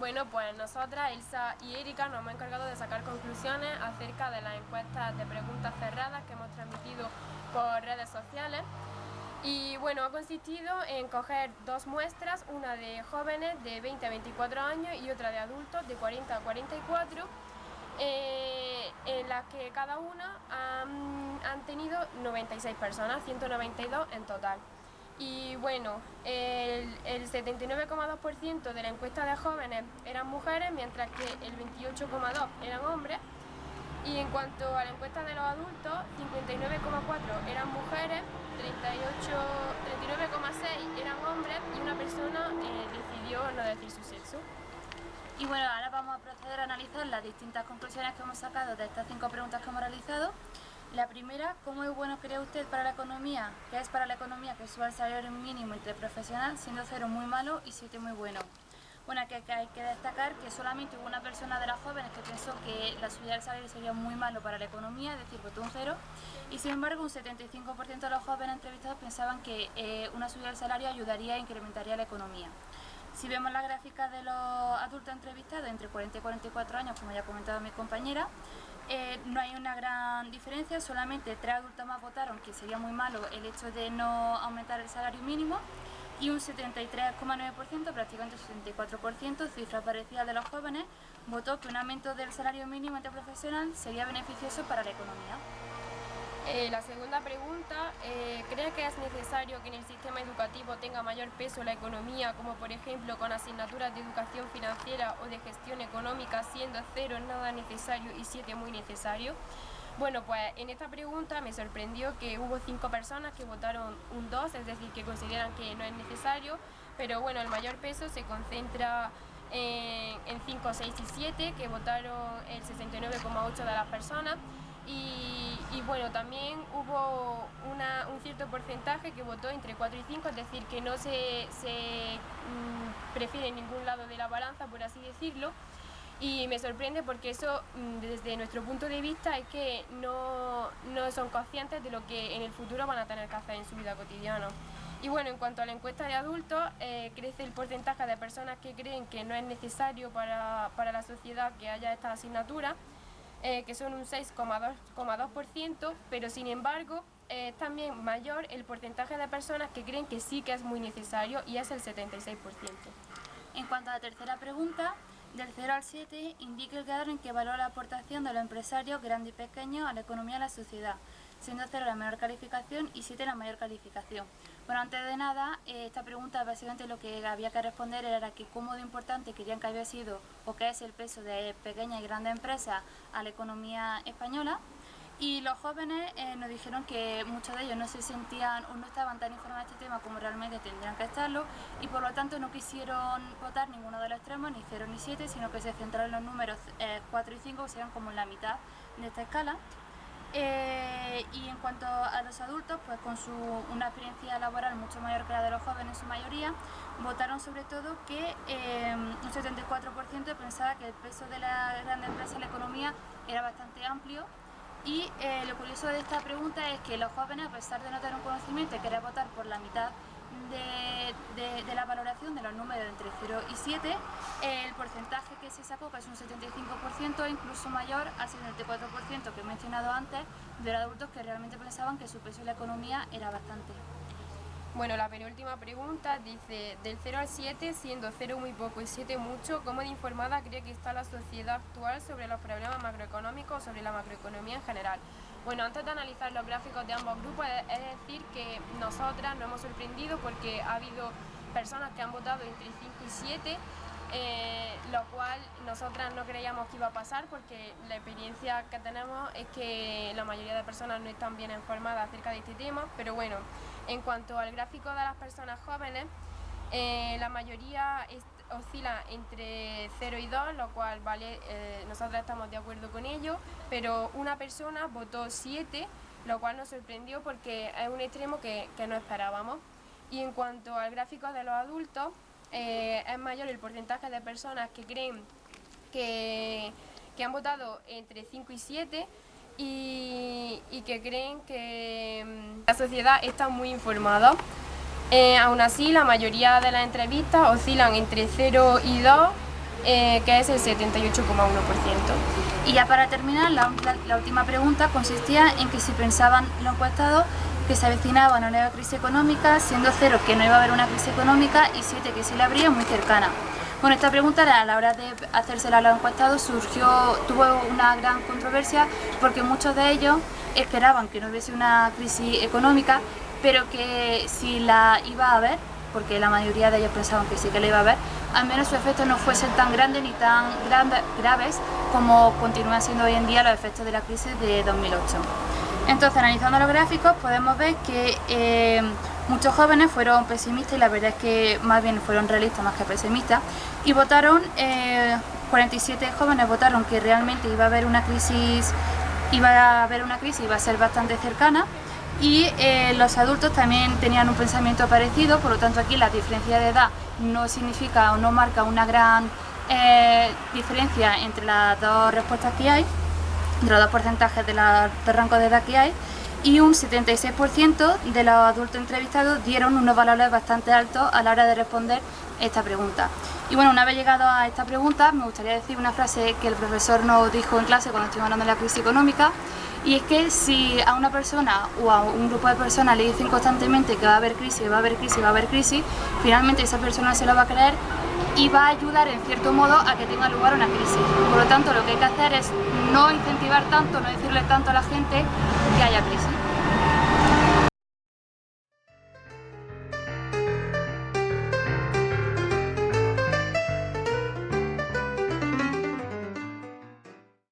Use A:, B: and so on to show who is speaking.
A: Bueno, pues nosotras, Elsa y Erika, nos hemos encargado de sacar conclusiones acerca de las encuestas de preguntas cerradas que hemos transmitido por redes sociales. Y bueno, ha consistido en coger dos muestras, una de jóvenes de 20 a 24 años y otra de adultos de 40 a 44, en las que cada una han tenido 96 personas, 192 en total. Y bueno, el 79,2% de la encuesta de jóvenes eran mujeres, mientras que el 28,2% eran hombres. Y en cuanto a la encuesta de los adultos, 59,4% eran mujeres, 39,6% eran hombres y una persona decidió no decir su sexo.
B: Y bueno, ahora vamos a proceder a analizar las distintas conclusiones que hemos sacado de estas 5 preguntas que hemos realizado. La primera, ¿cómo es bueno cree usted para la economía? ¿Qué es para la economía que suba el salario mínimo interprofesional, siendo 0 muy malo y 7 muy bueno? Bueno, que hay que destacar que solamente hubo una persona de las jóvenes que pensó que la subida del salario sería muy malo para la economía, es decir, votó un 0, y sin embargo un 75% de los jóvenes entrevistados pensaban que una subida del salario ayudaría e incrementaría la economía. Si vemos la gráfica de los adultos entrevistados entre 40 y 44 años, como ya ha comentado mi compañera, no hay una gran diferencia, solamente 3 adultos más votaron que sería muy malo el hecho de no aumentar el salario mínimo y un 73,9%, prácticamente un 64%, cifra parecida de los jóvenes, votó que un aumento del salario mínimo interprofesional sería beneficioso para la economía.
A: La segunda pregunta, ¿cree que es necesario que en el sistema educativo tenga mayor peso la economía, como por ejemplo con asignaturas de educación financiera o de gestión económica, siendo 0 nada necesario y 7 muy necesario? Bueno, pues en esta pregunta me sorprendió que hubo 5 personas que votaron un 2, es decir, que consideran que no es necesario, pero bueno, el mayor peso se concentra en 5, 6 y 7, que votaron el 69,8% de las personas. Y bueno, también hubo un cierto porcentaje que votó entre 4 y 5, es decir, que no se prefiere ningún lado de la balanza, por así decirlo. Y me sorprende porque eso, desde nuestro punto de vista, es que no son conscientes de lo que en el futuro van a tener que hacer en su vida cotidiana. Y bueno, en cuanto a la encuesta de adultos, crece el porcentaje de personas que creen que no es necesario para la sociedad que haya estas asignaturas, que son un 6,2%, pero sin embargo es también mayor el porcentaje de personas que creen que sí que es muy necesario y es el 76%.
B: En cuanto a la tercera pregunta, del 0 al 7, indique el grado en que valora la aportación de los empresarios grandes y pequeños a la economía y a la sociedad, siendo 0 la menor calificación y 7 la mayor calificación. Bueno, antes de nada, esta pregunta básicamente lo que había que responder era que cómo de importante querían que había sido o qué es el peso de pequeñas y grandes empresas a la economía española. Y los jóvenes nos dijeron que muchos de ellos no se sentían o no estaban tan informados de este tema como realmente tendrían que estarlo, y por lo tanto no quisieron votar ninguno de los extremos, ni 0 ni 7, sino que se centraron en los números 4 y 5, que serían como la mitad de esta escala. Y en cuanto a los adultos, pues con una experiencia laboral mucho mayor que la de los jóvenes en su mayoría, votaron sobre todo que un 74% pensaba que el peso de la gran empresa en la economía era bastante amplio. Y lo curioso de esta pregunta es que los jóvenes, a pesar de no tener un conocimiento y querer votar por la mitad de la valoración de los números entre 0 y 7, el porcentaje que se sacó, que es un 75%, incluso mayor al 74% que he mencionado antes, de los adultos que realmente pensaban que su peso en la economía era bastante.
A: Bueno, la penúltima pregunta dice, del 0 al 7, siendo 0 muy poco y 7 mucho, ¿cómo de informada cree que está la sociedad actual sobre los problemas macroeconómicos o sobre la macroeconomía en general? Bueno, antes de analizar los gráficos de ambos grupos, es decir que nosotras nos hemos sorprendido porque ha habido personas que han votado entre 5 y 7, lo cual nosotras no creíamos que iba a pasar porque la experiencia que tenemos es que la mayoría de personas no están bien informadas acerca de este tema, pero bueno, en cuanto al gráfico de las personas jóvenes, la mayoría oscila entre 0 y 2, lo cual vale, nosotros estamos de acuerdo con ello, pero una persona votó 7, lo cual nos sorprendió porque es un extremo que no esperábamos. Y en cuanto al gráfico de los adultos, es mayor el porcentaje de personas que creen que han votado entre 5 y 7 y que creen que la sociedad está muy informada. Aún así, la mayoría de las entrevistas oscilan entre 0 y 2, que es el 78,1%.
B: Y ya para terminar, la última pregunta consistía en que si pensaban los encuestados que se avecinaba una nueva crisis económica, siendo 0 que no iba a haber una crisis económica y 7 que sí la habría, muy cercana. Bueno, esta pregunta a la hora de hacérsela a los encuestados tuvo una gran controversia porque muchos de ellos esperaban que no hubiese una crisis económica, pero que si la iba a haber, porque la mayoría de ellos pensaban que sí que la iba a haber, al menos sus efectos no fuesen tan grandes ni tan graves como continúan siendo hoy en día los efectos de la crisis de 2008. Entonces, analizando los gráficos, podemos ver que muchos jóvenes fueron pesimistas y la verdad es que más bien fueron realistas más que pesimistas y votaron, 47 jóvenes votaron que realmente iba a haber una crisis, iba a ser bastante cercana, y los adultos también tenían un pensamiento parecido. Por lo tanto, aquí la diferencia de edad no significa o no marca una gran diferencia entre las dos respuestas que hay, de los dos porcentajes de rango de edad que hay, y un 76% de los adultos entrevistados dieron unos valores bastante altos a la hora de responder esta pregunta. Y bueno, una vez llegado a esta pregunta, me gustaría decir una frase que el profesor nos dijo en clase cuando estuvimos hablando de la crisis económica, y es que si a una persona o a un grupo de personas le dicen constantemente que va a haber crisis, va a haber crisis, va a haber crisis, finalmente esa persona se lo va a creer y va a ayudar en cierto modo a que tenga lugar una crisis. Por lo tanto, lo que hay que hacer es no incentivar tanto, no decirle tanto a la gente que haya crisis.